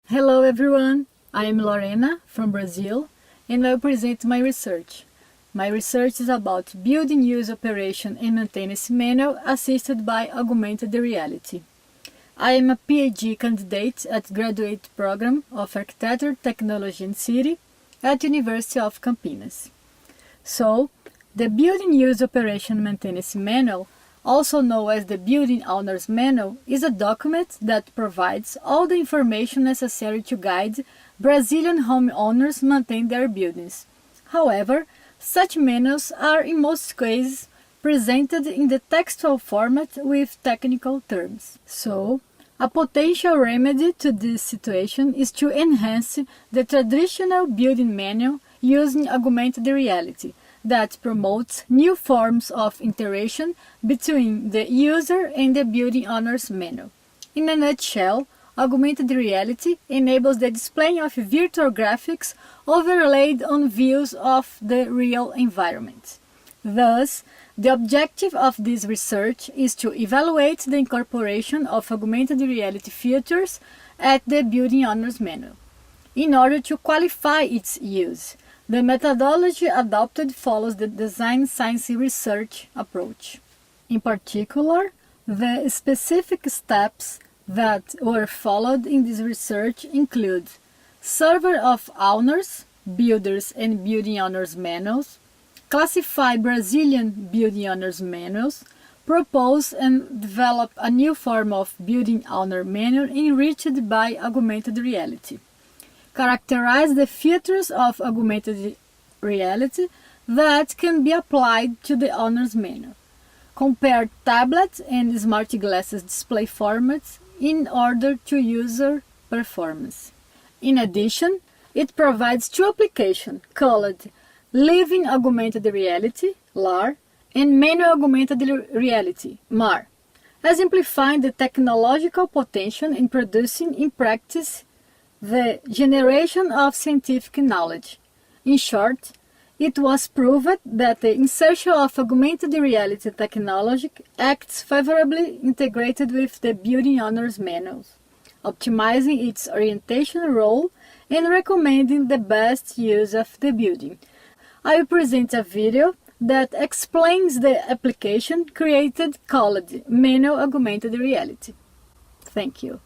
Hello everyone, I am Lorena from Brazil and I'll present my research. My research is about building use operation and maintenance manual assisted by augmented reality. I am a PhD candidate at graduate program of Architecture, Technology and City at University of Campinas. So, the Building Use Operation Maintenance Manual, also known as the Building Owner's Manual, is a document that provides all the information necessary to guide Brazilian homeowners maintain their buildings. However, such manuals are in most cases presented in the textual format with technical terms. So, a potential remedy to this situation is to enhance the traditional building manual using augmented reality that promotes new forms of interaction between the user and the building owner's manual. In a nutshell, augmented reality enables the display of virtual graphics overlaid on views of the real environment. Thus, the objective of this research is to evaluate the incorporation of augmented reality features at the building owner's manual. In order to qualify its use, the methodology adopted follows the design science research approach. In particular, the specific steps that were followed in this research include survey of owners, builders and building owners manuals, classify Brazilian building owners manuals, propose and develop a new form of building owner manual enriched by augmented reality. Characterize the features of augmented reality that can be applied to the owner's manual. Compare tablet and smart glasses display formats in order to user performance. In addition, it provides two applications called Living Augmented Reality, LAR, and Manual Augmented Reality, MAR, exemplifying the technological potential in producing in practice the generation of scientific knowledge. In short, it was proved that the insertion of augmented reality technology acts favorably integrated with the building owner's manuals, optimizing its orientation role and recommending the best use of the building. I will present a video that explains the application created called Manual Augmented Reality. Thank you.